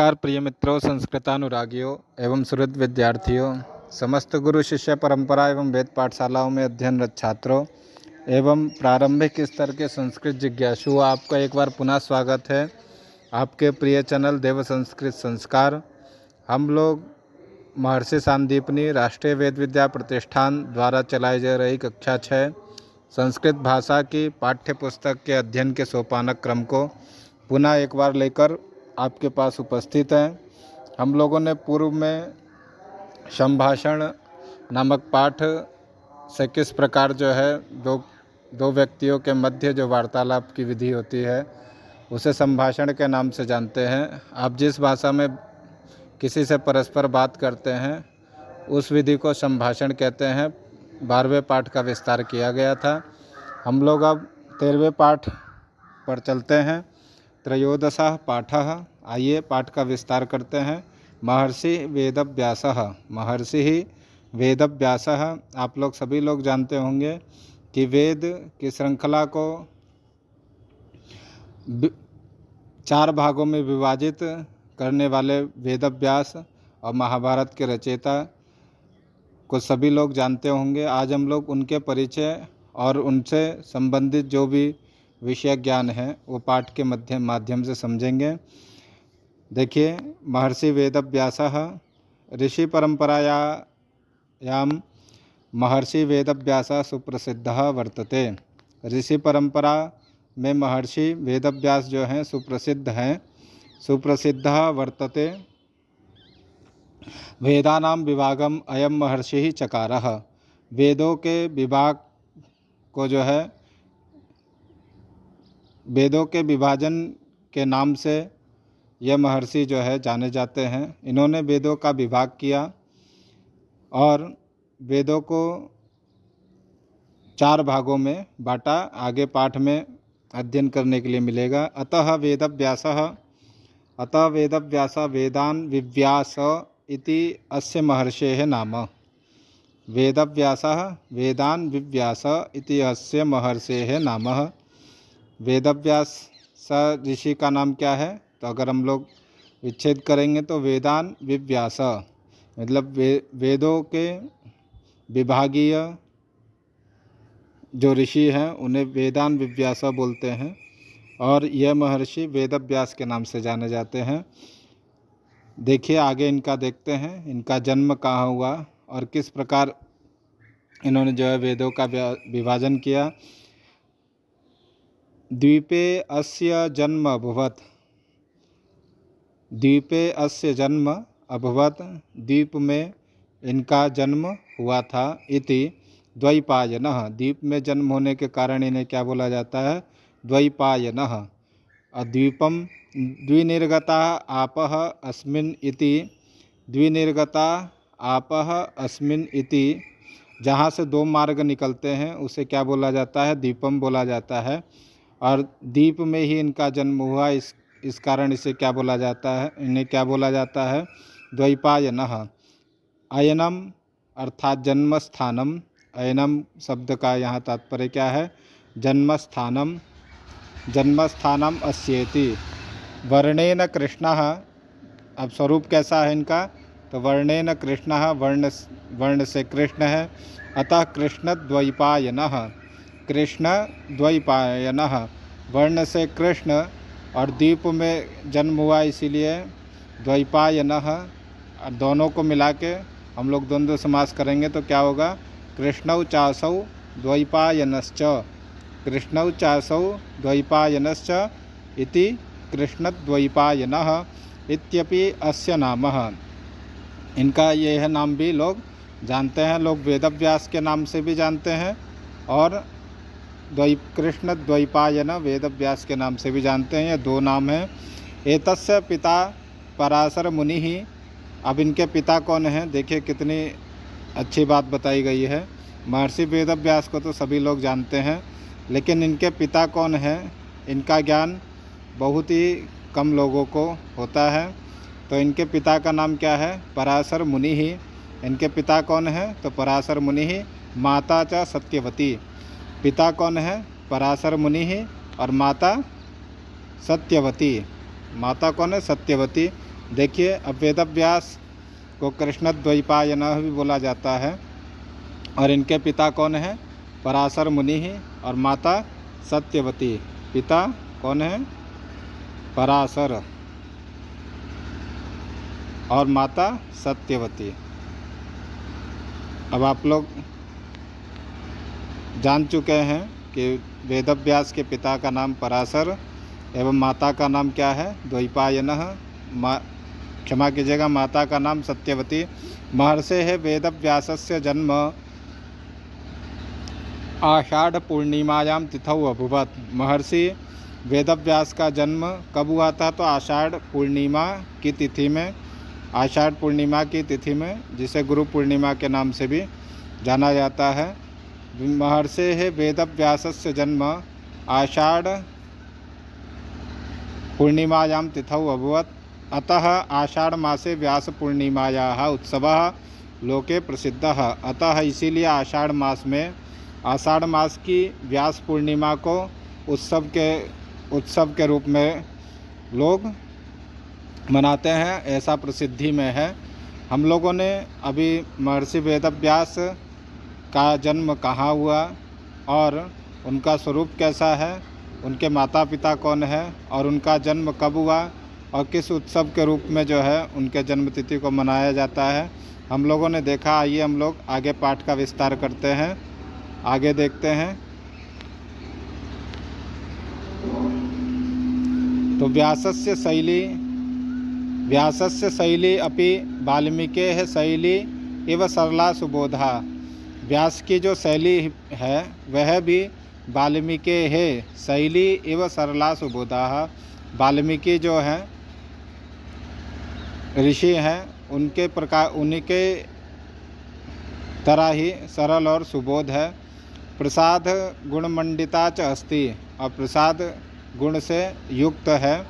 नमस्कार प्रिय मित्रों, संस्कृतानुरागियों एवं सुहृद विद्यार्थियों, समस्त गुरु शिष्य परंपरा एवं वेद पाठशालाओं में अध्ययनरत छात्रों एवं प्रारंभिक स्तर के संस्कृत जिज्ञासु, आपका एक बार पुनः स्वागत है आपके प्रिय चैनल देव संस्कृत संस्कार। हम लोग महर्षि सांदीपनी राष्ट्रीय वेद विद्या प्रतिष्ठान द्वारा चलाई जा रही कक्षा 6 संस्कृत भाषा की पाठ्य पुस्तक के अध्ययन के सोपानक क्रम को पुनः एक बार लेकर आपके पास उपस्थित हैं। हम लोगों ने पूर्व में संभाषण नामक पाठ से किस प्रकार जो है दो व्यक्तियों के मध्य जो वार्तालाप की विधि होती है उसे संभाषण के नाम से जानते हैं। आप जिस भाषा में किसी से परस्पर बात करते हैं उस विधि को संभाषण कहते हैं। 12वें पाठ का विस्तार किया गया था। हम लोग अब 13वें पाठ पर चलते हैं। त्रयोदशः पाठः। आइए पाठ का विस्तार करते हैं। महर्षि वेदव्यासः। महर्षि वेदव्यासः। आप लोग सभी लोग जानते होंगे कि वेद की श्रृंखला को 4 भागों में विभाजित करने वाले वेदव्यास और महाभारत के रचयिता को सभी लोग जानते होंगे। आज हम लोग उनके परिचय और उनसे संबंधित जो भी विषय ज्ञान है वो पाठ के माध्यम से समझेंगे। देखिए, महर्षि वेदव्यासः ऋषि परंपरायां महर्षि वेदव्यासः सुप्रसिद्धः वर्तते। ऋषि परंपरा में महर्षि वेदव्यास जो हैं सुप्रसिद्ध हैं। सुप्रसिद्धः वर्तते। वेदानां विभागम अयम महर्षि चकारः। वेदों के विभाग को जो है वेदों के विभाजन के नाम से यह महर्षि जो है जाने जाते हैं। इन्होंने वेदों का विभाग किया और वेदों को 4 भागों में बांटा। आगे पाठ में अध्ययन करने के लिए मिलेगा। अतः वेदव्यासः वेदान विव्यास इति अस्य महर्षेः नाम। वेदव्यासः वेदान विव्यास इति अस्य महर्षेः नाम। वेदव्यास ऋषि का नाम क्या है? तो अगर हम लोग विच्छेद करेंगे तो वेदान विव्यास मतलब वेदों के विभागीय जो ऋषि हैं उन्हें वेदान विव्यास बोलते हैं और यह महर्षि वेदव्यास के नाम से जाने जाते हैं। देखिए, आगे इनका देखते हैं। इनका जन्म कहाँ हुआ और किस प्रकार इन्होंने जो है वेदों का विभाजन किया। द्वीपे अस्य जन्म अभवत्। द्वीपे अस्य जन्म अभवत्। द्वीप में इनका जन्म हुआ था। इति द्वैपायनः। द्वीप में जन्म होने के कारण इन्हें क्या बोला जाता है? द्वैपायनः। द्वीपम द्विनिर्गता आपः अस्मिन् इति। द्विनिर्गता आपः अस्मिन् इति। जहाँ से 2 मार्ग निकलते हैं उसे क्या बोला जाता है? द्वीपम बोला जाता है। और द्वीप में ही इनका जन्म हुआ, इस कारण इसे क्या बोला जाता है? इन्हें क्या बोला जाता है? द्वैपायनः। अयनम अर्थात जन्मस्थानम। अयनम शब्द का यहाँ तात्पर्य क्या है? जन्मस्थानम। जन्मस्थानम अस्येति। वर्णेन कृष्णः। अब स्वरूप कैसा है इनका? तो वर्णेन कृष्णः, वर्ण से कृष्ण है। अतः कृष्णद्वैपायनः। कृष्ण द्वैपायनः, वर्ण से कृष्ण और द्वीप में जन्म हुआ इसीलिए द्वैपायनः। दोनों को मिला के हम लोग द्वंद्व समास करेंगे तो क्या होगा? कृष्णौ चासौ द्वैपायनश्च। कृष्णौ चासौ द्वैपायनश्च इति कृष्णद्वैपायनः इत्यपि अस्य नामः। इनका यह नाम भी लोग जानते हैं। लोग वेदव्यास के नाम से भी जानते हैं और कृष्ण द्वैपायन वेदव्यास के नाम से भी जानते हैं। ये 2 नाम हैं। एतस्य पिता पराशर मुनि ही। अब इनके पिता कौन हैं? देखिए कितनी अच्छी बात बताई गई है। महर्षि वेदव्यास को तो सभी लोग जानते हैं, लेकिन इनके पिता कौन हैं इनका ज्ञान बहुत ही कम लोगों को होता है। तो इनके पिता का नाम क्या है? पराशर मुनि ही। इनके पिता कौन हैं? तो पराशर मुनि ही। माता च सत्यवती। पिता कौन है? पराशर मुनि ही और माता सत्यवती। माता कौन है? सत्यवती। देखिए, अब वेदव्यास को कृष्णद्वैपायनः भी बोला जाता है और इनके पिता कौन है? पराशर मुनि ही और माता सत्यवती। पिता कौन है? पराशर और माता सत्यवती। अब आप लोग जान चुके हैं कि वेदव्यास के पिता का नाम पराशर एवं माता का नाम क्या है? द्वैपायनः। क्षमा कीजिएगा, माता का नाम सत्यवती। महर्षे है वेदव्यासस्य जन्म आषाढ़ पूर्णिमायां तिथौ अभूवत्। महर्षि वेदव्यास का जन्म कब हुआ था? तो आषाढ़ पूर्णिमा की तिथि में, आषाढ़ पूर्णिमा की तिथि में, जिसे गुरु पूर्णिमा के नाम से भी जाना जाता है। महर्षे है वेदव्यासस्य जन्म आषाढ़ पूर्णिमायां तिथौ अभूवत्। अतः आषाढ़ मासे व्यास पूर्णिमायाः उत्सवः लोके प्रसिद्धः। अतः इसीलिए आषाढ़ मास में, आषाढ़ मास की व्यास पूर्णिमा को उत्सव के रूप में लोग मनाते हैं, ऐसा प्रसिद्धि में है। हम लोगों ने अभी महर्षि वेदव्यास का जन्म कहाँ हुआ और उनका स्वरूप कैसा है, उनके माता पिता कौन है और उनका जन्म कब हुआ और किस उत्सव के रूप में जो है उनके जन्मतिथि को मनाया जाता है, हम लोगों ने देखा। आइए हम लोग आगे पाठ का विस्तार करते हैं, आगे देखते हैं। तो व्यासस्य शैली अपि वाल्मीकेः शैली इव सरला सुबोधा। व्यास की जो शैली है वह भी वाल्मीकेः शैली इव सरला सुबोधा। वाल्मीकि जो हैं ऋषि हैं, उन्हीं के तरह ही सरल और सुबोध है। प्रसाद गुणमंडिता च अस्ति, और प्रसाद गुण से युक्त है।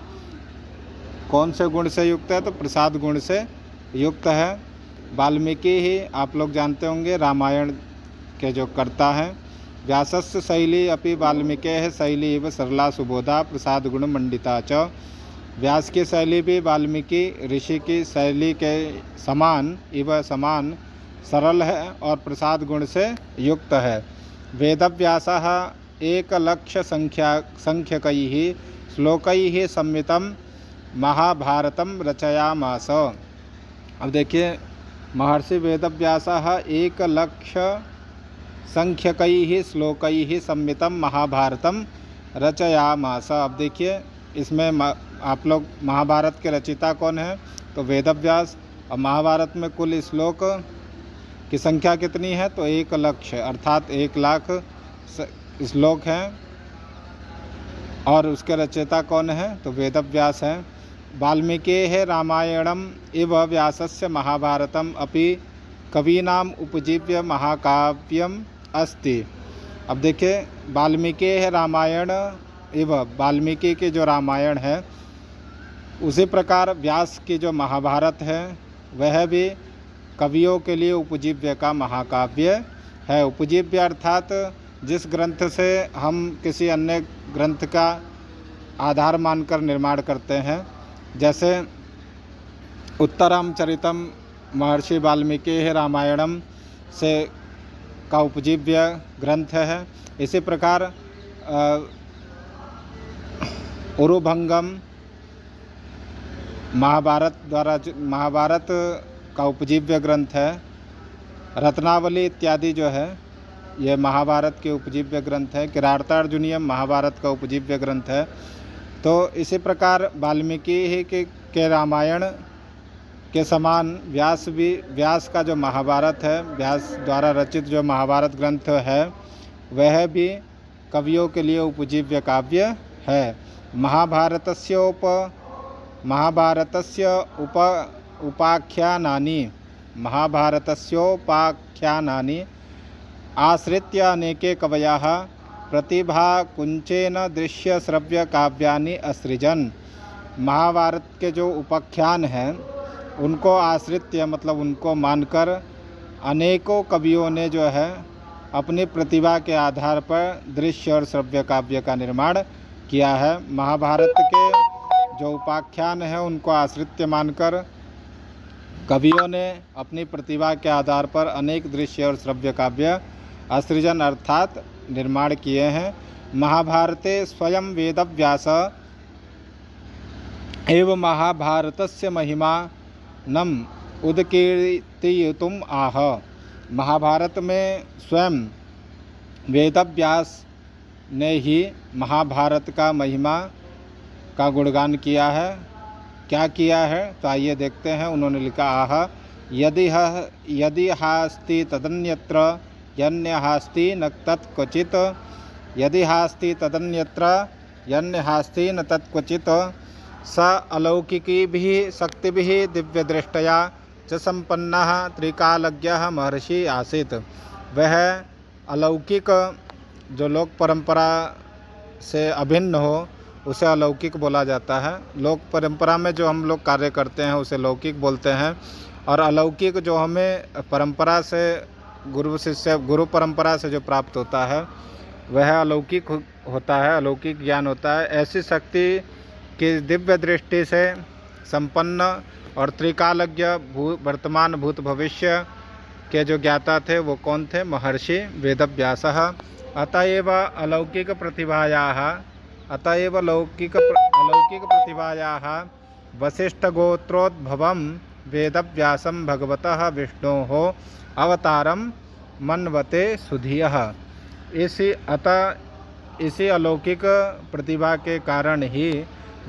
कौन से गुण से युक्त है? तो प्रसाद गुण से युक्त है। वाल्मीकि ही आप लोग जानते होंगे रामायण के जो कर्ता हैं। व्यासस्य शैली अपि वाल्मीकेः शैली इव सरला सुबोधा प्रसाद गुण मंडिता च। व्यास की शैली भी वाल्मीकि ऋषि की शैली के समान सरल है और प्रसाद गुण से युक्त है। वेदव्यासः एकलक्षसंख्यकैः श्लोकैः संमितं महाभारतं रचयामास। अब देखिए, महर्षि वेदव्यासः 1,00,000 श्लोकैः संमितं महाभारतं रचयामास। अब देखिए, इसमें आप लोग महाभारत के रचिता कौन है? तो वेदव्यास। और महाभारत में कुल श्लोक की संख्या कितनी है? तो 1,00,000 अर्थात 1,00,000 श्लोक हैं। और उसके रचयिता कौन है? तो वेदव्यास हैं। वाल्मीकेः रामायणम् इव व्यासस्य महाभारतम् अपि कवीनाम् उपजीव्य महाकाव्यम् अस्ति। अब देखिए, वाल्मीकेः रामायण इव, वाल्मीकि के जो रामायण है उसी प्रकार व्यास की जो महाभारत है वह भी कवियों के लिए उपजीव्य का महाकाव्य है। उपजीव्य अर्थात जिस ग्रंथ से हम किसी अन्य ग्रंथ का आधार मानकर निर्माण करते हैं। जैसे उत्तरामचरितम महर्षि वाल्मीकि रामायणम से का उपजीव्य ग्रंथ है। इसी प्रकार उरुभंगम महाभारत का उपजीव्य ग्रंथ है। रत्नावली इत्यादि जो है ये महाभारत के उपजीव्य ग्रंथ है। किरातार्जुनीयम महाभारत का उपजीव्य ग्रंथ है। तो इसी प्रकार वाल्मीकि के रामायण के समान व्यास का जो महाभारत है, व्यास द्वारा रचित जो महाभारत ग्रंथ है वह भी कवियों के लिए उपजीव्य काव्य है। महाभारतस्योपाख्यानानि आश्रित्य अनेके कवयः प्रतिभाकुंचेन दृश्य श्रव्य काव्यानि असृजन्। महाभारत के जो उपाख्यान हैं उनको आश्रित्य मतलब उनको मानकर अनेकों कवियों ने जो है अपनी प्रतिभा के आधार पर दृश्य और श्रव्य काव्य का निर्माण किया है। महाभारत के जो उपाख्यान है उनको आश्रित्य मानकर कवियों ने अपनी प्रतिभा के आधार पर अनेक दृश्य और श्रव्य काव्य असृजन अर्थात निर्माण किए हैं। महाभारते स्वयं वेदव्यास एवं महाभारतस्य महिमानम् उदकीर्तयितुम् आह। महाभारत में स्वयं वेदव्यास ने ही महाभारत का महिमा का गुणगान किया है। क्या किया है तो आइए देखते हैं। उन्होंने लिखा आह यदि हास्ति तदन्यत्र यन्य हास्ति न तत्क्वचित् यदि हास्ति तदन्यत्र यन्य हास्ति न तत्क्वचित् स अलौकिकीभिः शक्तिभिः दिव्यदृष्टया च संपन्नः त्रिकालज्ञः महर्षि आसीत्। वह अलौकिक जो लोक परंपरा से अभिन्न हो उसे अलौकिक बोला जाता है। लोक परंपरा में जो हम लोग कार्य करते हैं उसे लौकिक बोलते हैं, और अलौकिक जो हमें परंपरा से गुरु परंपरा से जो प्राप्त होता है वह अलौकिक होता है, अलौकिक ज्ञान होता है। ऐसी शक्ति की दिव्य दृष्टि से संपन्न और त्रिकालज्ञ वर्तमान भूत भविष्य के जो ज्ञाता थे वो कौन थे? महर्षि वेदव्यासः। अतएव अलौकिक प्रतिभायाः वसिष्ठगोत्रोद्भवं वेदव्यासं भगवतः विष्णोः अवतारं मन्वते सुधियः। इसी अलौकिक प्रतिभा के कारण ही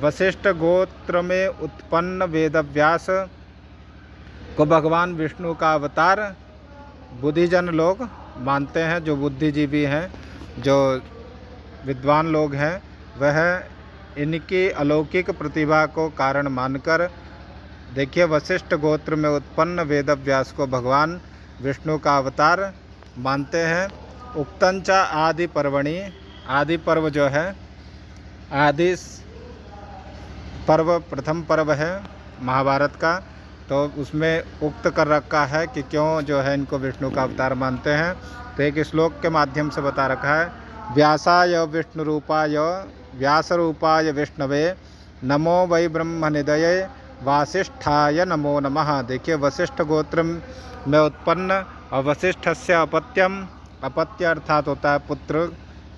वशिष्ठ गोत्र में उत्पन्न वेदव्यास को भगवान विष्णु का अवतार बुद्धिजन लोग मानते हैं। जो बुद्धिजीवी हैं, जो विद्वान लोग हैं, वह इनकी अलौकिक प्रतिभा को कारण मानकर, देखिए, वशिष्ठ गोत्र में उत्पन्न वेदव्यास को भगवान विष्णु का अवतार मानते हैं। उक्तंच आदि पर्वणि, आदि पर्व जो है, आदि पर्व प्रथम पर्व है महाभारत का, तो उसमें उक्त कर रखा है कि क्यों जो है इनको विष्णु का अवतार मानते हैं। तो एक श्लोक के माध्यम से बता रखा है, व्यासाय विष्णुरूपाय व्यासरूपाय विष्णवे नमो वै ब्रह्मनिधये वासिष्ठाय नमो नमः। देखिए, वशिष्ठ गोत्र में उत्पन्न और वशिष्ठस्य अपत्यम, अपत्य अर्थात होता है पुत्र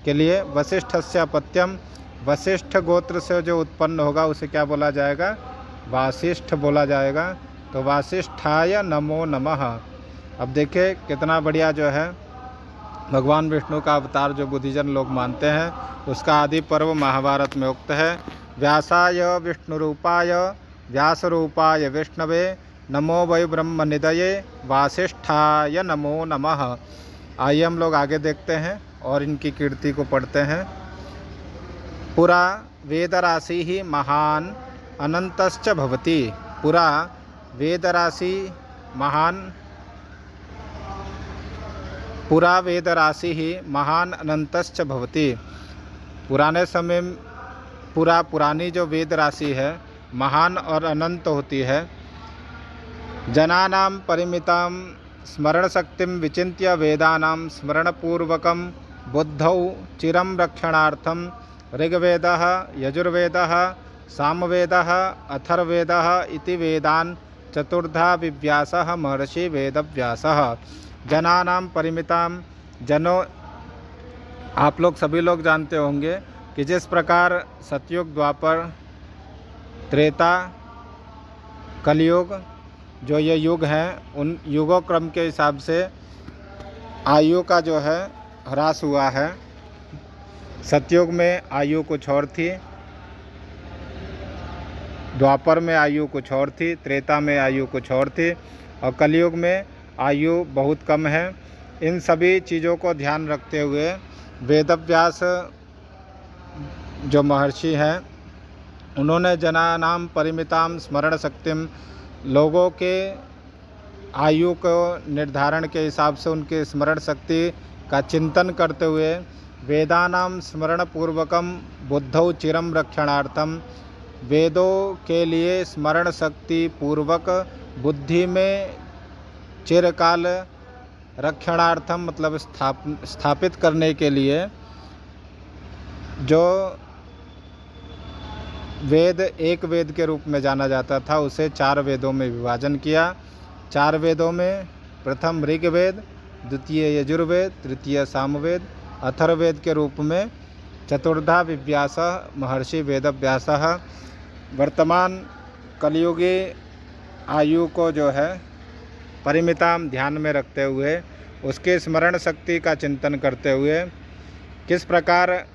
के लिए, वशिष्ठस्य अपत्यम, वशिष्ठ गोत्र से जो उत्पन्न होगा उसे क्या बोला जाएगा? वासिष्ठ बोला जाएगा। तो वासिष्ठाय नमो नमः। अब देखिए कितना बढ़िया जो है भगवान विष्णु का अवतार जो बुद्धिजन लोग मानते हैं, उसका आदि पर्व महाभारत में उक्त है। व्यासाय विष्णुरूपाय व्यासरूपाय विष्णवे नमो वै ब्रह्मनिधये वासिष्ठाय नमो नमः। आइए हम लोग आगे देखते हैं और इनकी कीर्ति को पढ़ते हैं। पुरा वेदराशि ही महान अनंतश्च भवति। पुरा वेदराशि महान, पुरा वेदराशि ही महान अनंतश्च भवति। पुराने समय पुरानी जो वेद राशि है महान और अनंत होती है। जनानां परिमितां स्मरण शक्तिं विचिन्त्य वेदानां स्मरणपूर्वकं बुद्धौ चिरं रक्षणार्थं ऋग्वेदः यजुर्वेदः सामवेदः अथर्ववेदः इति वेदान् चतुर्धा विव्यासः महर्षि वेदव्यासः। जनानां परिमितां, जनों, आप लोग सभी लोग जानते होंगे कि जिस प्रकार सतयुग, द्वापर, त्रेता, कलयुग, जो ये युग हैं, उन युगों क्रम के हिसाब से आयु का जो है ह्रास हुआ है। सतयुग में आयु कुछ और थी, द्वापर में आयु कुछ और थी, त्रेता में आयु कुछ और थी, और कलयुग में आयु बहुत कम है। इन सभी चीज़ों को ध्यान रखते हुए वेदव्यास जो महर्षि हैं, उन्होंने जनानां परिमितां स्मरण शक्तिम, लोगों के आयु को निर्धारण के हिसाब से उनके स्मरण शक्ति का चिंतन करते हुए वेदानां स्मरण पूर्वकम बुद्धौ चिरम रक्षणार्थम, वेदों के लिए स्मरण शक्ति पूर्वक बुद्धि में चिरकाल रक्षणार्थम मतलब स्थापित करने के लिए जो वेद एक वेद के रूप में जाना जाता था, उसे 4 वेदों में विभाजन किया। 4 वेदों में प्रथम ऋग्वेद, द्वितीय यजुर्वेद, तृतीय सामवेद, अथर्ववेद के रूप में चतुर्धा विव्यासः महर्षि वेदव्यासः। वर्तमान कलयुगी आयु को जो है परिमिताम ध्यान में रखते हुए, उसके स्मरण शक्ति का चिंतन करते हुए किस प्रकार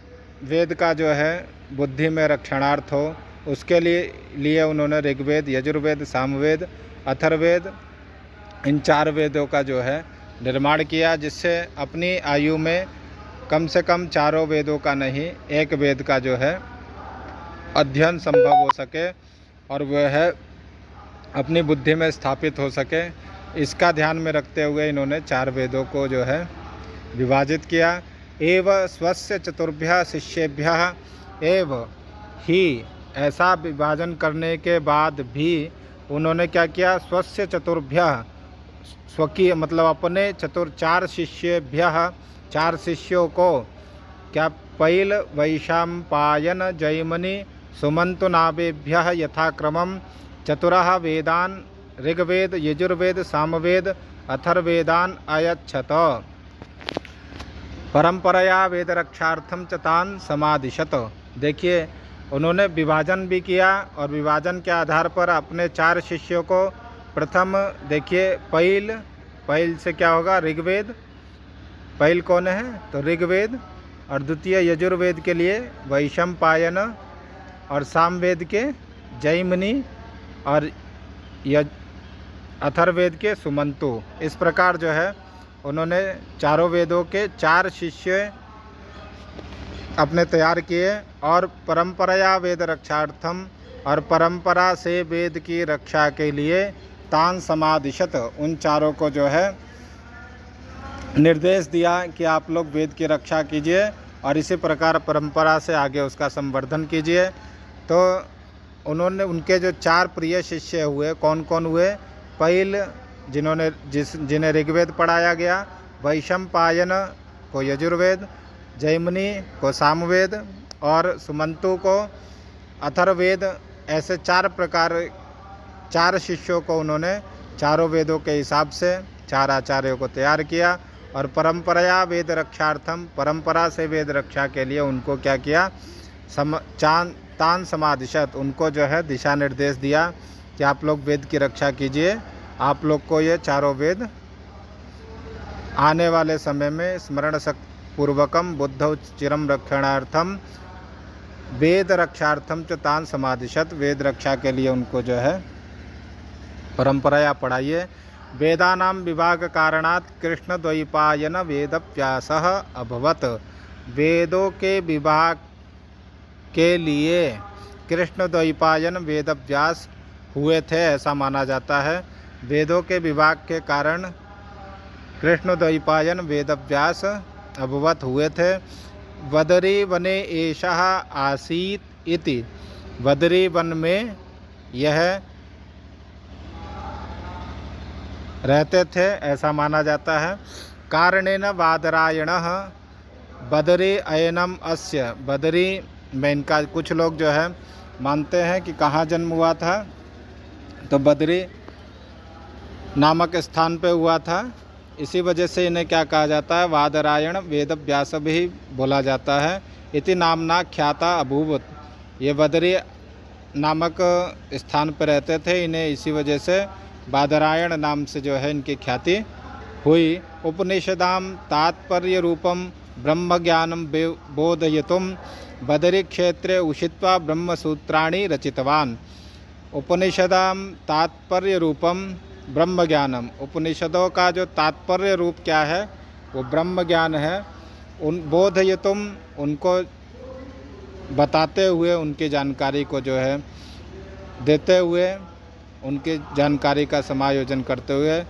वेद का जो है बुद्धि में रक्षणार्थ हो, उसके लिए उन्होंने ऋग्वेद, यजुर्वेद, सामवेद, अथर्ववेद, इन 4 वेदों का जो है निर्माण किया, जिससे अपनी आयु में कम से कम 4 वेदों का नहीं, एक वेद का जो है अध्ययन संभव हो सके और वह है अपनी बुद्धि में स्थापित हो सके। इसका ध्यान में रखते हुए इन्होंने 4 वेदों को जो है विभाजित किया। एव स्वस्य चतुर्भ्यः शिष्येभ्यः एव ही, ऐसा विभाजन करने के बाद भी उन्होंने क्या किया, स्वस्य चतुर्भ्यः, स्वकीय मतलब अपने 4 शिष्येभ्यः, 4 शिष्यों को क्या, पैल, वैशंपायन, जैमिनी, सुमंतु नाभेभ्यः यथाक्रमं चतुरः वेदान ऋग्वेद, यजुर्वेद, सामवेद, अथर्ववेदान अयच्छत। परंपराया वेद रक्षार्थम च तान समादिशत। देखिए, उन्होंने विभाजन भी किया और विभाजन के आधार पर अपने 4 शिष्यों को प्रथम देखिए, पैल से क्या होगा, ऋग्वेद, पैल कौन है तो ऋग्वेद, और द्वितीय यजुर्वेद के लिए वैशंपायन, और सामवेद के जैमिनी, और अथर्ववेद के सुमंतु। इस प्रकार जो है उन्होंने चारों वेदों के 4 शिष्य अपने तैयार किए। और परंपराया वेद रक्षार्थम, और परंपरा से वेद की रक्षा के लिए तान समादिशत, उन 4 को जो है निर्देश दिया कि आप लोग वेद की रक्षा कीजिए और इसी प्रकार परंपरा से आगे उसका संवर्धन कीजिए। तो उन्होंने उनके जो 4 प्रिय शिष्य हुए, कौन कौन हुए, पैल जिन्हें ऋग्वेद पढ़ाया गया, वैशंपायन को यजुर्वेद, जैमिनी को सामवेद और सुमंतु को अथर्ववेद। ऐसे 4 शिष्यों को उन्होंने 4 वेदों के हिसाब से 4 आचार्यों को तैयार किया। और परंपराया वेद रक्षार्थम, परंपरा से वेद रक्षा के लिए उनको क्या किया, तान समादिशत, उनको जो है दिशा निर्देश दिया कि आप लोग वेद की रक्षा कीजिए। आप लोग को ये 4 वेद आने वाले समय में स्मरण पूर्वकम बुद्धौ चिरम रक्षणार्थम वेद रक्षार्थम च तान समादिशत, वेद रक्षा के लिए उनको जो है परंपराया पढ़ाइए। वेदानाम विभाग कारणात् कृष्ण द्वैपायन वेदव्यासः अभवत। वेदों के विभाग के लिए कृष्ण द्वैपायन वेदव्यास हुए थे, ऐसा माना जाता है। वेदों के विभाग के कारण कृष्ण द्वैपायन वेदव्यास अभवत हुए थे। वदरी वने एषः आसीत् इति, वदरी वन में यह रहते थे, ऐसा माना जाता है। कारणेन वादरायणः बदरी अयनम अस्य, बदरी में इनका कुछ लोग जो है मानते हैं कि कहाँ जन्म हुआ था, तो बदरी नामक स्थान पे हुआ था। इसी वजह से इन्हें क्या कहा जाता है, वादरायण वेदव्यास भी बोला जाता है। इति नामना ख्याता अभूवत, ये बदरी नामक स्थान पर रहते थे, इन्हें इसी वजह से बादरायण नाम से जो है इनकी ख्याति हुई। उपनिषदाम तात्पर्य रूपम ब्रह्म ज्ञानम बोधयितुम बदरी क्षेत्रे उषित्वा ब्रह्मसूत्राणि रचितवान। उपनिषदाम तात्पर्य रूपम ब्रह्म ज्ञानम, उपनिषदों का जो तात्पर्य रूप क्या है वो ब्रह्म ज्ञान है। उन बोधयितुम, उनको बताते हुए, उनकी जानकारी को जो है देते हुए, उनकी जानकारी का समायोजन करते हुए,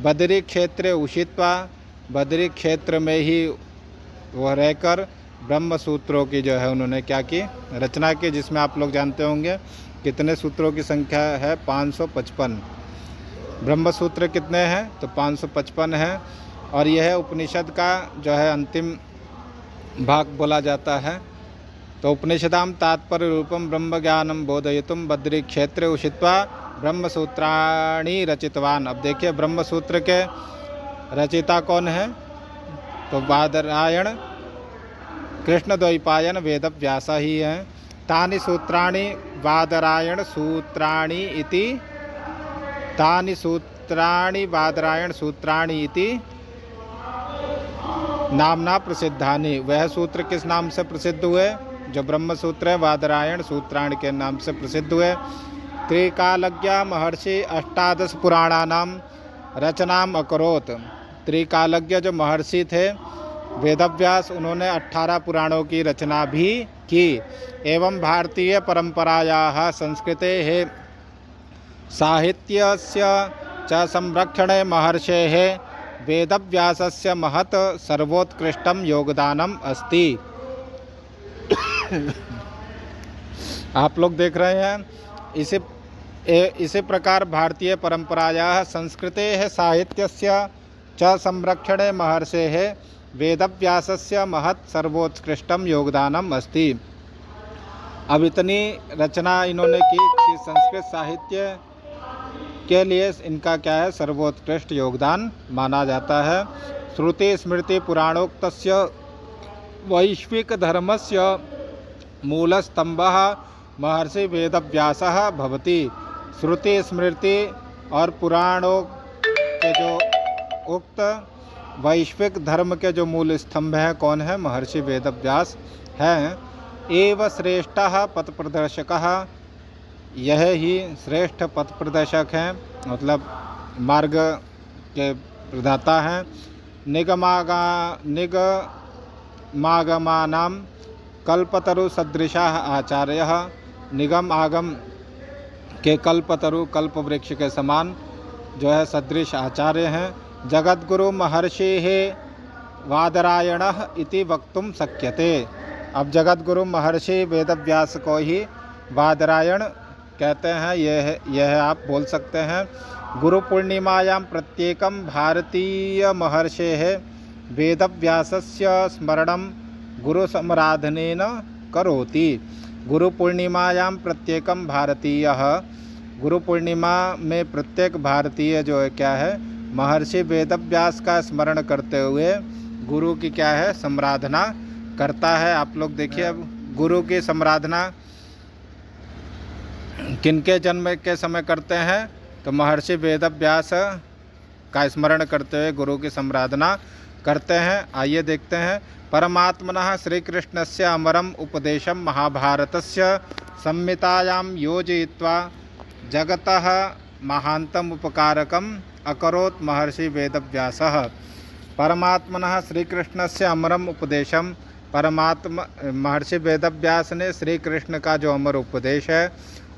बदरी क्षेत्र उषित्वा, बदरी क्षेत्र में ही वह रहकर ब्रह्म सूत्रों की जो है उन्होंने क्या की, रचना की, जिसमें आप लोग जानते होंगे कितने सूत्रों की संख्या है, 555। ब्रह्म सूत्र कितने हैं तो 555 हैं। और यह उपनिषद का जो है अंतिम भाग बोला जाता है। तो उपनिषदां तात्पर्य रूपम ब्रह्म ज्ञानम बोधयितुम बद्री क्षेत्रे उषित्वा ब्रह्मसूत्राणि रचितवान। अब देखिए ब्रह्मसूत्र के रचिता कौन है? तो बादरायण कृष्णद्वैपायन वेदव्यास ही हैं। तानि सूत्राणि बादरायण सूत्राणि इति, तानि सूत्राणि बादरायण सूत्राणि इति नामना प्रसिद्धानि। वह सूत्र किस नाम से प्रसिद्ध हुए? जो ब्रह्म सूत्र है बादरायण सूत्राणि के नाम से प्रसिद्ध हुए। त्रिकालज्ञ महर्षि अष्टादश पुराणानाम रचनाम अकरोत्। त्रिकालज्ञ जो महर्षि थे वेदव्यास, उन्होंने 18 पुराणों की रचना भी की। एवं भारतीय परंपरायाः संस्कृतेः साहित्यस्य च संरक्षणे महर्षेः वेदव्यासस्य महत् सर्वोत्कृष्टं योगदानम अस्ति। आप लोग देख रहे हैं इसी प्रकार भारतीय परंपरायाः संस्कृतेः साहित्यस्य च संरक्षणे महर्षेः वेदव्यासस्य महत् सर्वोत्कृष्टम योगदानम अस्ति। अब इतनी रचना इन्होंने की कि संस्कृत साहित्य के लिए इनका क्या है? सर्वोत्कृष्ट योगदान माना जाता है। श्रुति स्मृति पुराणोक्तस्य वैश्विक धर्मस्य मूलस्तंभः महर्षि वेदव्यासः भवति। श्रुति स्मृति और पुराणों के जो उक्त वैश्विक धर्म के जो मूल स्तंभ हैं कौन है? महर्षि वेदव्यास हैं। एव श्रेष्ठः पथ प्रदर्शकः, यह ही श्रेष्ठ पथ प्रदर्शक हैं, मतलब मार्ग के प्रदाता हैं। निगमागमानां कल्पतरु सदृशाः आचार्यः, निगम आगम के कल्पतरु कल्प वृक्ष के समान जो है सदृश आचार्य हैं। जगद्गुरु महर्षिः बादरायणः इति वक्तुम शक्यते। अब जगद्गुरु महर्षि वेदव्यास को ही बादरायण कहते हैं, यह आप बोल सकते हैं। गुरु पूर्णिमायां प्रत्येकं भारतीय महर्षेः वेदव्यासस्य स्मरणं गुरु समाराधनेन करोति। गुरु पूर्णिमायां प्रत्येकम भारतीयः, गुरु पूर्णिमा में प्रत्येक भारतीय जो है क्या है? महर्षि वेदव्यास का स्मरण करते हुए गुरु की क्या है? संराधना करता है। आप लोग देखिए अब गुरु की संराधना किनके जन्म के समय करते हैं? तो महर्षि वेदव्यास का स्मरण करते हुए गुरु की संराधना करते हैं। आइए देखते हैं। परमात्मनः श्री कृष्णस्य अमरम उपदेशम महाभारतस्य संहितायां योजयित्वा जगतः महान्तम उपकारकम अकरोत् महर्षि वेदव्यासः। परमात्मनः श्री कृष्णस्य अमरम उपदेशम, महर्षि वेदव्यास ने श्री कृष्ण का जो अमर उपदेश है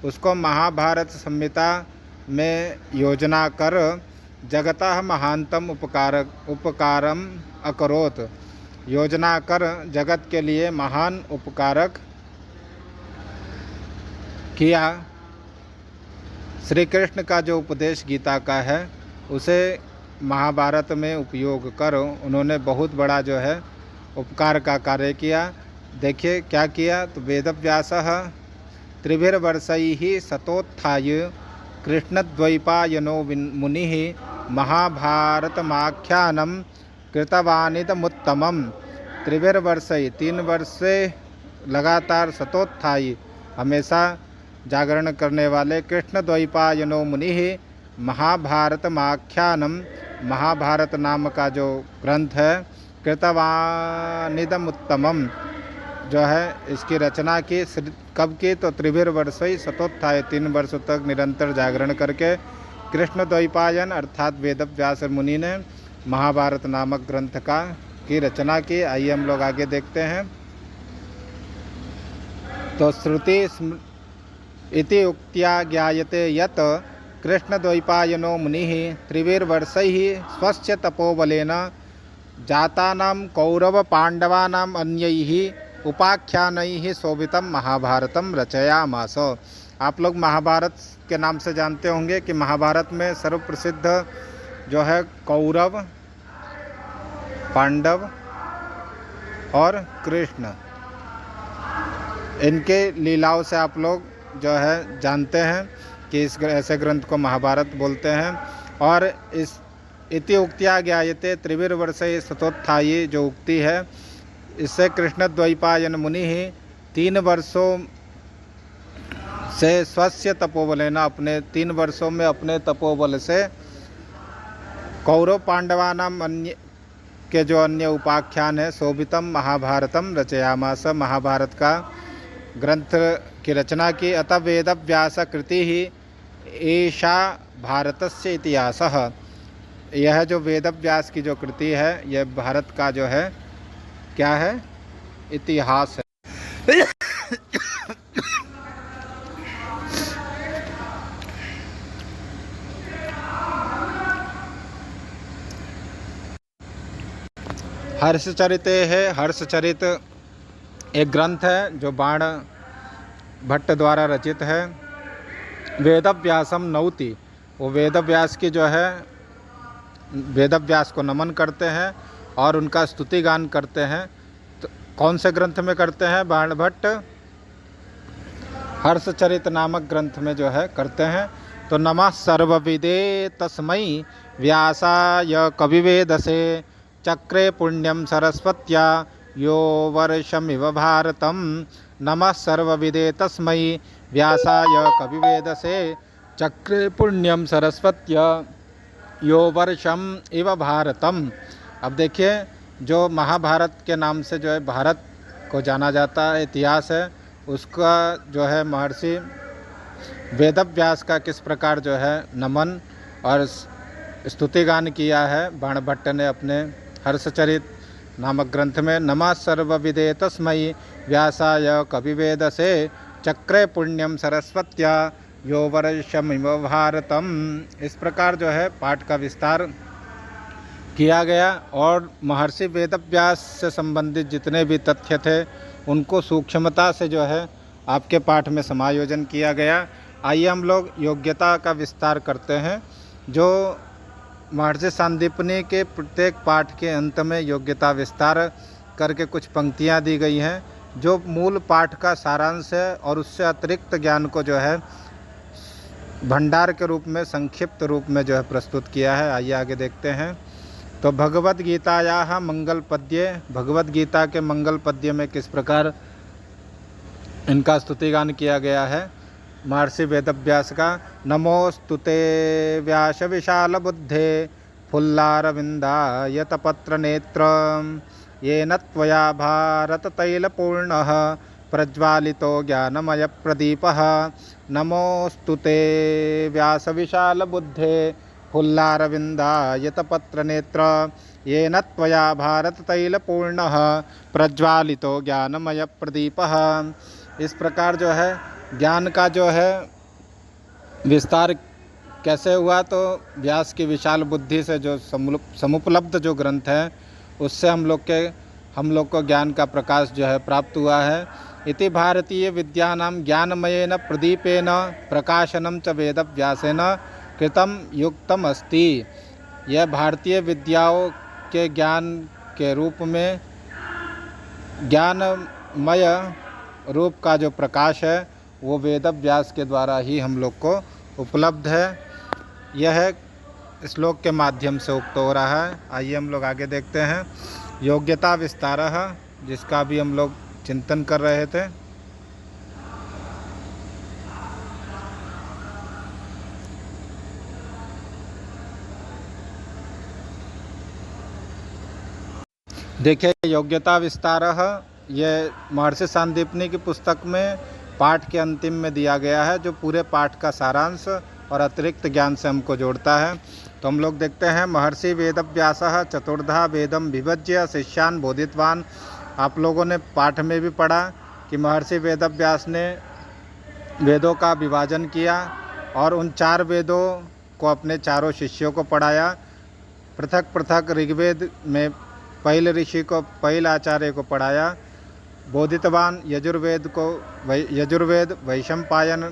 उसको महाभारत संहिता में योजना कर जगतः महान्तम उपकारम अकरोत्, योजना कर जगत के लिए महान उपकारक किया। श्री कृष्ण का जो उपदेश गीता का है उसे महाभारत में उपयोग कर उन्होंने बहुत बड़ा जो है उपकार का कार्य किया। देखिए क्या किया? तो वेदव्यासः त्रिभिर्वर्षैः सतोत्थाय कृष्णद्वैपायनो मुनिः महाभारतमाख्यानं कृतवानिदमुत्तमम्। त्रिभिर्वर्षैः 3 वर्ष से लगातार सतोत्थायी हमेशा जागरण करने वाले कृष्णद्वैपायनो मुनिः महाभारतमाख्यानम, महाभारत नाम का जो ग्रंथ है, कृतवानिदमुत्तमम जो है इसकी रचना की। कब की? तो त्रिभिर्वर्षैः सतोत्थाय 3 वर्षों तक निरंतर जागरण करके कृष्णद्वैपायन अर्थात वेदव्यास मुनि ने महाभारत नामक ग्रंथ की रचना की। आइए हम लोग आगे देखते हैं। तो श्रुति इति उक्त्या ज्ञायते यत् कृष्णद्वैपायनो मुनिः त्रिभिर्वर्षैः स्वस्य तपोबलेन जातानां कौरवपाण्डवानाम् अन्यैः उपाख्यानैः शोभितं महाभारतं रचयामास। आप लोग महाभारत के नाम से जानते होंगे कि महाभारत में सर्वप्रसिद्ध जो है कौरव, पांडव और कृष्ण, इनके लीलाओं से आप लोग जो है जानते हैं कि इस ऐसे ग्रंथ को महाभारत बोलते हैं। और इस इति उक्त्या ज्ञायते त्रिविर्वर्षे सतोत्थायी जो उक्ति है, इससे कृष्ण द्वैपायन मुनि ही 3 वर्षों से स्वस्य तपोबलेन, अपने 3 वर्षों में अपने तपोबल से कौरव पांडवानाम अन्य के जो अन्य उपाख्यान है शोभितम महाभारतम रचयामास, महाभारत का ग्रंथ की रचना की। अतः वेद व्यास कृति ही ऐशा भारतस्य इतिहासः, यह जो वेद व्यास की जो कृति है यह भारत का जो है क्या है, इतिहास है। हर्षचरिते है, हर्षचरित एक ग्रंथ है जो बाण भट्ट द्वारा रचित है। वेदव्यासम नौति, वो वेदव्यास की जो है वेदव्यास को नमन करते हैं और उनका स्तुति गान करते हैं। तो कौन से ग्रंथ में करते हैं? बाण भट्ट हर्षचरित नामक ग्रंथ में जो है करते हैं। तो नमः सर्वविदे तस्मै व्यासाय कविवेदसे चक्रे पुण्यम सरस्वत्या यो वर्षमिव भारतम। नमः सर्वविदे तस्मै व्यासाय कविवेदसे चक्रे पुण्यम सरस्वत्या यो वर्षम इव भारतम। अब देखिए, जो महाभारत के नाम से जो है भारत को जाना जाता है, इतिहास है, उसका जो है महर्षि वेदव्यास का किस प्रकार जो है नमन और स्तुतिगान किया है बाण भट्ट ने अपने हर्षचरित नामक ग्रंथ में। नमः सर्वविदे तस्मै व्यासाय कविवेदसे चक्रे पुण्यम सरस्वत्या यो वर्षमिव भारतम। इस प्रकार जो है पाठ का विस्तार किया गया और महर्षि वेदव्यास से संबंधित जितने भी तथ्य थे उनको सूक्ष्मता से जो है आपके पाठ में समायोजन किया गया। आइए हम लोग योग्यता का विस्तार करते हैं। जो महर्षि सांदीपनि के प्रत्येक पाठ के अंत में योग्यता विस्तार करके कुछ पंक्तियां दी गई हैं जो मूल पाठ का सारांश है और उससे अतिरिक्त ज्ञान को जो है भंडार के रूप में संक्षिप्त रूप में जो है प्रस्तुत किया है। आइए आगे देखते हैं। तो भगवद गीतायाः मंगल पद्ये, भगवद गीता के मंगल पद्य में किस प्रकार इनका स्तुतिगान किया गया है महर्षि वेदव्यास का। नमोस्तुते व्यास विशाल बुद्धे फुल्लारविन्दायतपत्र नेत्र येन त्वया भारत तैलपूर्णः प्रज्वालितो ज्ञानमय प्रदीपः। नमोस्तुते व्यास विशाल बुद्धे फुल्लारविन्दायतपत्र नेत्र येन त्वया भारत तैलपूर्णः प्रज्वालितो ज्ञानमय प्रदीपः। इस प्रकार जो है ज्ञान का जो है विस्तार कैसे हुआ, तो व्यास की विशाल बुद्धि से जो समुपलब्ध जो ग्रंथ है उससे हम लोग को ज्ञान का प्रकाश जो है प्राप्त हुआ है। इति भारतीय विद्यानां ज्ञानमयेन प्रदीपेन प्रकाशनम च वेदव्यासेन कृतम युक्तम अस्ति। यह भारतीय विद्याओं के ज्ञान के रूप में ज्ञानमय रूप का जो प्रकाश है वो वेदव्यास के द्वारा ही हम लोग को उपलब्ध है। यह श्लोक के माध्यम से उक्त हो रहा है। आइए हम लोग आगे देखते हैं। योग्यता विस्तारः, जिसका भी हम लोग चिंतन कर रहे थे। देखिए, योग्यता विस्तारः ये महर्षि सांदीपनि की पुस्तक में पाठ के अंतिम में दिया गया है, जो पूरे पाठ का सारांश और अतिरिक्त ज्ञान से हमको जोड़ता है। तो हम लोग देखते हैं। महर्षि वेदव्यासः चतुर्धा वेदम विभज्य शिष्यान् बोधितवान्। आप लोगों ने पाठ में भी पढ़ा कि महर्षि वेदव्यास ने वेदों का विभाजन किया और उन 4 वेदों को अपने चारों शिष्यों को पढ़ाया। पृथक पृथक ऋग्वेद में पहिल ऋषि को, पहिल आचार्य को पढ़ाया। बोधितवान यजुर्वेद वैशंपायन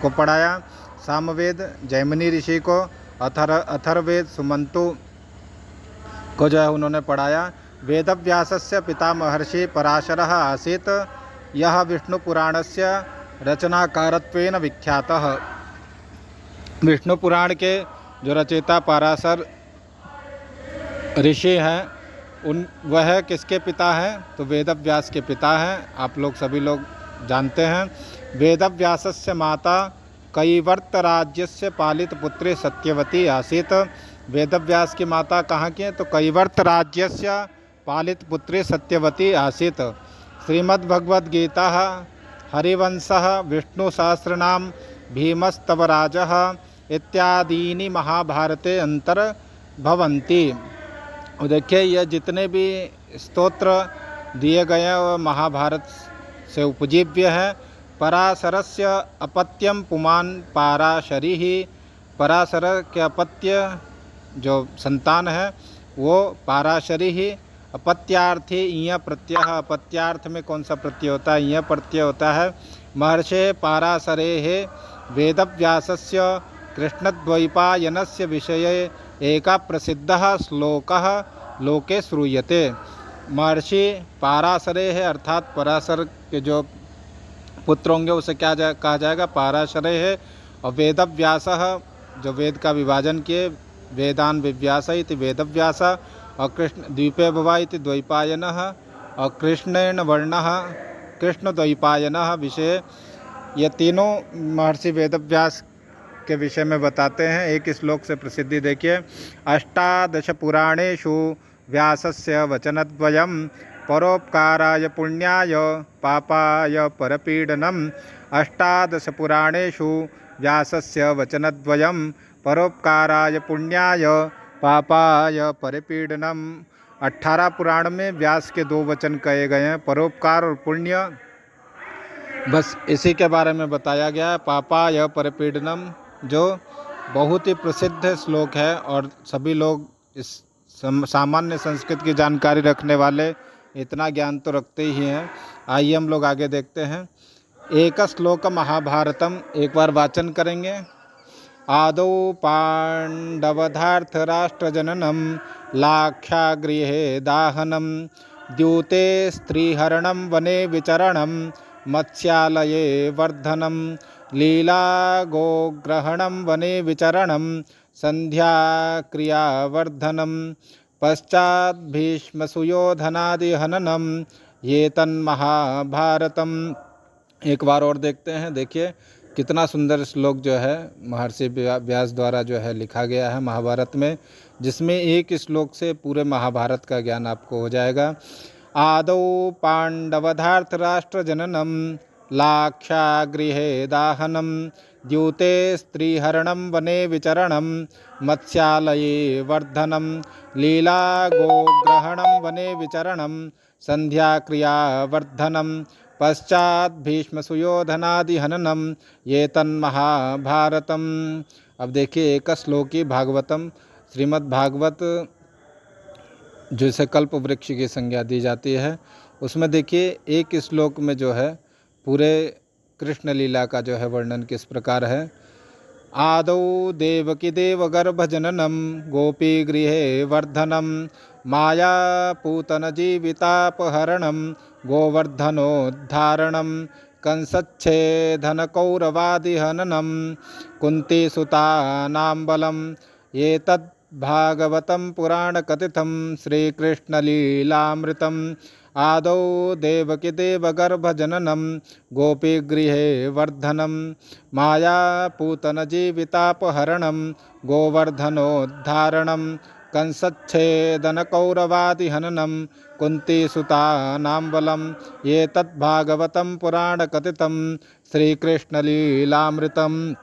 को पढ़ाया। सामवेद जैमिनी ऋषि को, अथर्ववेद सुमंतु को जो है उन्होंने पढ़ाया। वेदव्यासस्य पिता महर्षि पराशरः आसीत्। यह विष्णुपुराणस्य रचनाकारत्वेन विख्यातः। विष्णु पुराण के जो रचयिता पाराशर ऋषि हैं, वह किसके पिता हैं? तो वेदव्यास के पिता हैं। आप लोग सभी लोग जानते हैं। वेदव्यासस्य माता कैवर्तराज्यस्य पालितपुत्री सत्यवती आसीत्। वेदव्यास की माता कहाँ की है? तो कैवर्त राज्यस्य पालितपुत्री सत्यवती आसीत्। श्रीमद्भगवद्गीता हरिवंशः विष्णुसहस्रनाम भीमस्तवराजः इत्यादीनि महाभारते अंतर्भवन्ति। और देखिए, यह जितने भी स्तोत्र दिए गए हैं वह महाभारत से उपजीव्य है। पराशरस्य अपत्यम पुमान पाराशरी ही। पराशर के अपत्य जो संतान है वो पाराशरी ही। अपत्यार्थी इय प्रत्यय। अपत्यार्थ में कौन सा प्रत्यय होता है? इय प्रत्यय होता है। महर्षे पाराशरे वेदव्यासस्य कृष्णद्वैपायनस्य विषये एका प्रसिद्धः श्लोकः लोके श्रूयते। महर्षि पाराशरे है, अर्थात पराशर के जो पुत्र होंगे उसे क्या कहा जाएगा? पाराशरे है। और वेदव्यासः जो वेद का विभाजन किए, वेदान विव्यास इति वेदव्यास। और कृष्ण द्वीपे भवा इति द्वैपायनः। और कृष्णेन वर्णः कृष्णद्वैपायनः विषय। ये तीनों महर्षि वेदव्यास के विषय में बताते हैं। एक श्लोक से प्रसिद्धि देखिए। अष्टादश पुराणेषु व्यासस्य वचनद्वयम् परोपकाराय पुण्याय पापाय परपीडनम्। अष्टादश पुराणेषु व्यासस्य वचनद्वयम् परोपकाराय पुण्याय पापाय परपीडनम्। 18 पुराण में व्यास के 2 वचन कहे गए हैं, परोपकार और पुण्य। बस इसी के बारे में बताया गया है, पापाय परपीडनम, जो बहुत ही प्रसिद्ध श्लोक है। और सभी लोग इस सामान्य संस्कृत की जानकारी रखने वाले इतना ज्ञान तो रखते ही हैं। आइए हम लोग आगे देखते हैं। एक श्लोक महाभारतम, एक बार वाचन करेंगे। आदौ पांडवधार्तराष्ट्रजननम लाक्षागृहे दाहनम द्यूते स्त्रीहरणम वने विचरणम मत्स्यालये वर्धनम लीला गोग्रहणम वने विचरणम संध्याक्रियावर्धनम पश्चात् भीष्मसुयोधनादिहननम ये तन्महाभारतम। एक बार और देखते हैं। देखिए कितना सुंदर श्लोक जो है महर्षि व्यास द्वारा जो है लिखा गया है महाभारत में, जिसमें एक श्लोक से पूरे महाभारत का ज्ञान आपको हो जाएगा। आदौ पांडवधार्तराष्ट्रजननम लाक्षागृहे दाहनम द्यूते स्त्रीहरणम वने विचरणम मत्स्यालये वर्धनम लीला गोग्रहणम वने विचरणम संध्याक्रियावर्धनम पश्चात् भीष्मसुयोधनादिहननम ये तन्महाभारतम। अब देखिए एक श्लोकी भागवतम, श्रीमद् भागवत जिसे कल्प वृक्ष की संज्ञा दी जाती है, उसमें देखिए एक श्लोक में जो है पूरे कृष्ण लीला का जो है वर्णन किस प्रकार है। आदौ देवकी देवगर्भजननम गोपी गृहे वर्धनम मायापूतन जीवितापहरणम गोवर्धनोद्धारणम कंसच्छेदनकौरवादिहननम कुन्तीसुतानां ये तद्भागवतं पुराणकथितं श्रीकृष्णलीलामृतम्। आदौ देवकी देवगर्भजननम गोपीगृहे वर्धनम मायापूतनजीवितापहरणम गोवर्धनोद्धारणम कंसच्छेदनकौरवादिहननम कुन्तीसुतानां बलम ये तद्भागवतं पुराणकथितं श्रीकृष्णलीलामृतम्।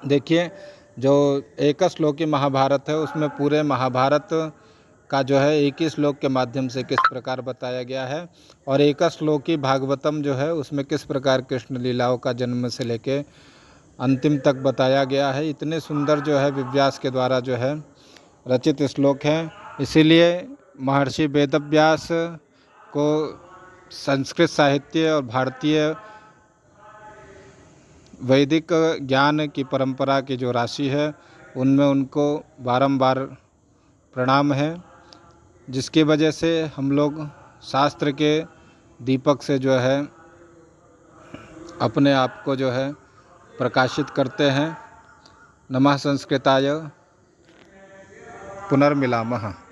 देखिए जो एक श्लोकी महाभारत है उसमें पूरे महाभारत का जो है एक ही श्लोक के माध्यम से किस प्रकार बताया गया है, और एक श्लोकी भागवतम जो है उसमें किस प्रकार कृष्ण लीलाओं का जन्म से लेके अंतिम तक बताया गया है। इतने सुंदर जो है व्यास के द्वारा जो है रचित श्लोक हैं। इसीलिए महर्षि वेदव्यास को संस्कृत साहित्य और भारतीय वैदिक ज्ञान की परंपरा की जो राशि है उनमें उनको बारंबार प्रणाम है, जिसकी वजह से हम लोग शास्त्र के दीपक से जो है अपने आप को जो है प्रकाशित करते हैं। नमः संस्कृताय पुनर्मिलामः।